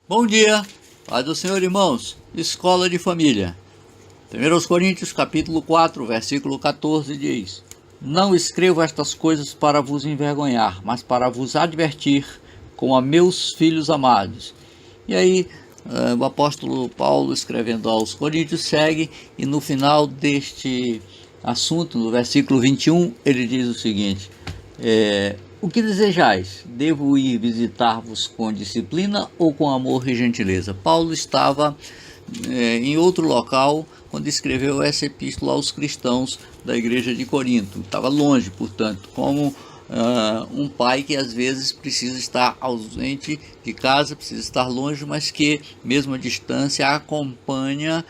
Bom dia, paz do Senhor, irmãos. Escola de família. 1 Coríntios capítulo 4, versículo 14 diz: Não escrevo estas coisas para vos envergonhar, mas para vos advertir, como a meus filhos amados. E aí o apóstolo Paulo, escrevendo aos Coríntios, segue, e no final deste assunto, no versículo 21, ele diz o seguinte: o que desejais? Devo ir visitar-vos com disciplina ou com amor e gentileza? Paulo estava em outro local quando escreveu essa epístola aos cristãos da igreja de Corinto. Estava longe, portanto, como um pai que às vezes precisa estar ausente de casa, precisa estar longe, mas que mesmo à distância acompanha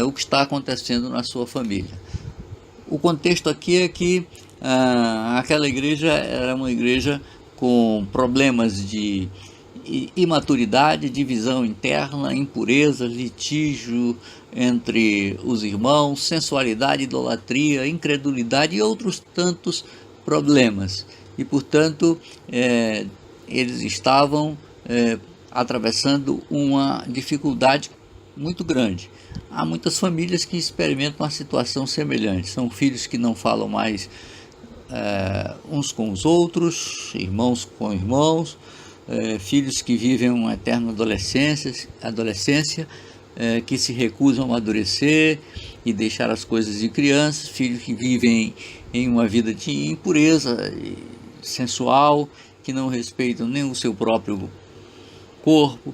o que está acontecendo na sua família. O contexto aqui é que aquela igreja era uma igreja com problemas de imaturidade, divisão interna, impureza, litígio entre os irmãos, sensualidade, idolatria, incredulidade e outros tantos problemas. E, portanto, eles estavam atravessando uma dificuldade muito grande. Há muitas famílias que experimentam uma situação semelhante. São filhos que não falam mais uns com os outros, irmãos com irmãos, filhos que vivem uma eterna adolescência, que se recusam a amadurecer e deixar as coisas de crianças, filhos que vivem em uma vida de impureza sensual, que não respeitam nem o seu próprio corpo,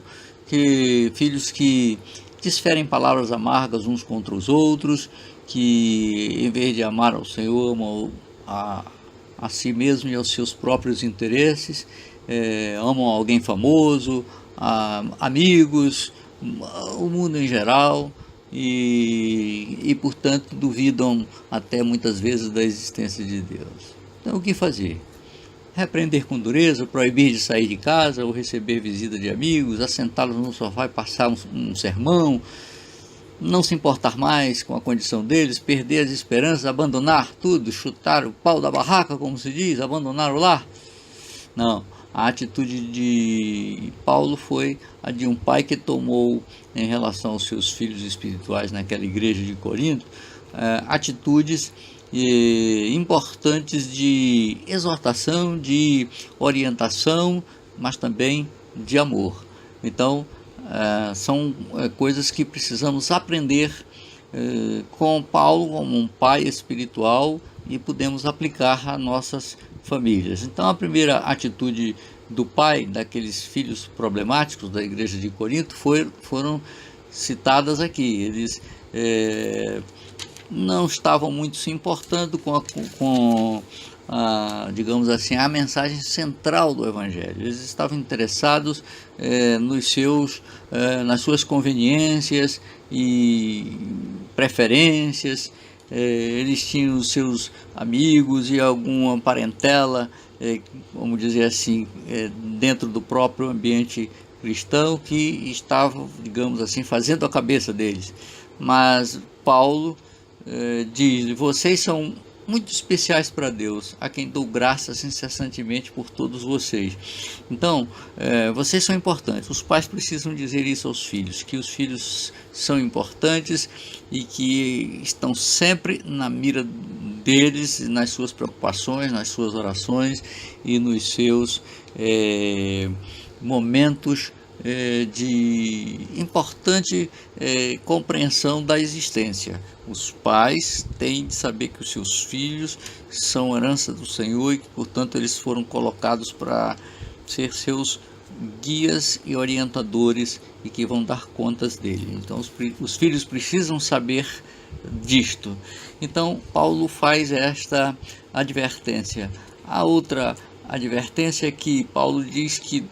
filhos que desferem palavras amargas uns contra os outros, que em vez de amar ao Senhor, amam a si mesmo e aos seus próprios interesses, amam alguém famoso, amigos, o mundo em geral, e portanto duvidam até muitas vezes da existência de Deus. Então, o que fazer? Repreender com dureza, proibir de sair de casa ou receber visita de amigos, assentá-los no sofá e passar um sermão, não se importar mais com a condição deles, perder as esperanças, abandonar tudo, chutar o pau da barraca, como se diz, abandonar o lar? Não, a atitude de Paulo foi a de um pai que tomou, em relação aos seus filhos espirituais naquela igreja de Corinto, atitudes importantes de exortação, de orientação, mas também de amor. Então, são coisas que precisamos aprender com Paulo como um pai espiritual e podemos aplicar a nossas famílias. Então, a primeira atitude do pai daqueles filhos problemáticos da igreja de Corinto foram citadas aqui. Eles não estavam muito se importando com digamos assim, a mensagem central do Evangelho. Eles estavam interessados nas suas conveniências e preferências. Eles tinham os seus amigos e alguma parentela, vamos dizer assim, dentro do próprio ambiente cristão, que estavam, digamos assim, fazendo a cabeça deles. Mas Paulo diz: vocês são muito especiais para Deus, a quem dou graças incessantemente por todos vocês. Então, vocês são importantes. Os pais precisam dizer isso aos filhos, que os filhos são importantes e que estão sempre na mira deles, nas suas preocupações, nas suas orações e nos seus momentos de importante compreensão da existência. Os pais têm de saber que os seus filhos são herança do Senhor e que, portanto, eles foram colocados para ser seus guias e orientadores e que vão dar contas dele. Então, os filhos precisam saber disto. Então, Paulo faz esta advertência. A outra advertência é que Paulo diz que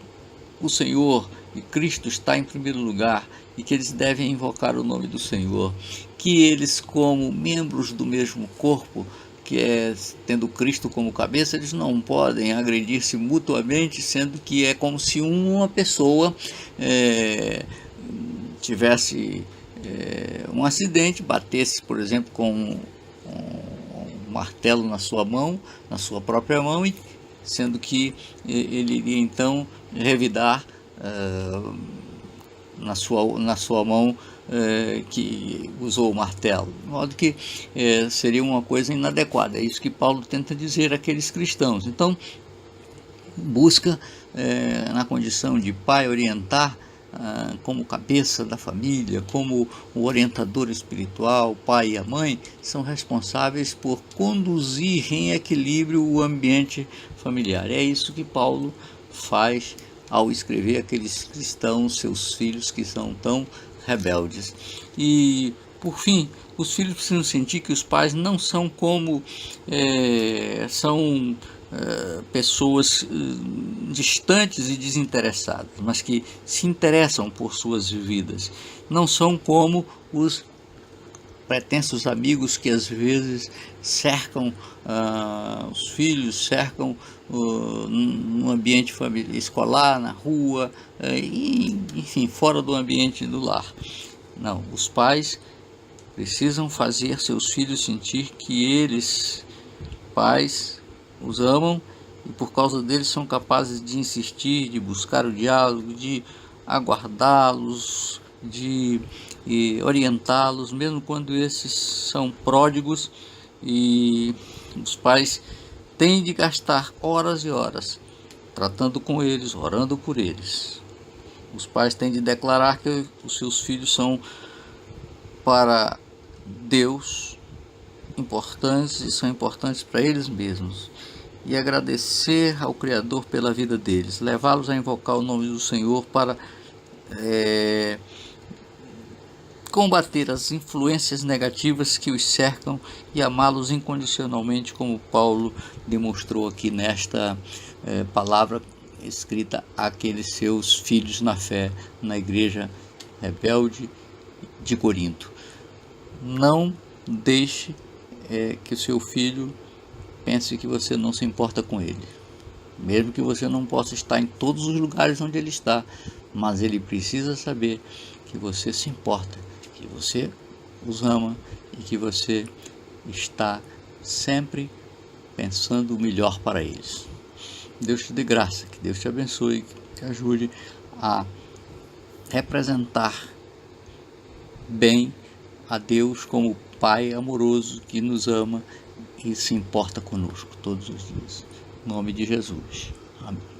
o Senhor e Cristo está em primeiro lugar e que eles devem invocar o nome do Senhor, que eles, como membros do mesmo corpo, que é tendo Cristo como cabeça, eles não podem agredir-se mutuamente, sendo que é como se uma pessoa tivesse um acidente, batesse, por exemplo, com um martelo na sua mão, na sua própria mão, e sendo que ele iria então revidar na sua mão que usou o martelo, de modo que seria uma coisa inadequada. É isso que Paulo tenta dizer àqueles cristãos. Então, busca na condição de pai orientar como cabeça da família, como o orientador espiritual. O pai e a mãe são responsáveis por conduzir em equilíbrio o ambiente familiar. É isso que Paulo faz ao escrever aqueles cristãos, seus filhos que são tão rebeldes. E, por fim, os filhos precisam sentir que os pais não são como pessoas distantes e desinteressadas, mas que se interessam por suas vidas. Não são como os pretensos amigos que às vezes cercam os filhos, cercam no ambiente escolar, na rua, enfim, fora do ambiente do lar. Não, os pais precisam fazer seus filhos sentir que eles, pais, os amam e por causa deles são capazes de insistir, de buscar o diálogo, de aguardá-los, de orientá-los, mesmo quando esses são pródigos. E os pais têm de gastar horas e horas tratando com eles, orando por eles. Os pais têm de declarar que os seus filhos são para Deus importantes e são importantes para eles mesmos, e agradecer ao Criador pela vida deles, levá-los a invocar o nome do Senhor para combater as influências negativas que os cercam e amá-los incondicionalmente, como Paulo demonstrou aqui nesta palavra escrita àqueles seus filhos na fé, na igreja rebelde de Corinto. Não deixe que o seu filho pense que você não se importa com ele, mesmo que você não possa estar em todos os lugares onde ele está, mas ele precisa saber que você se importa, que você os ama e que você está sempre pensando o melhor para eles. Deus te dê graça, que Deus te abençoe, que te ajude a representar bem a Deus como Pai amoroso que nos ama e se importa conosco todos os dias. Em nome de Jesus. Amém.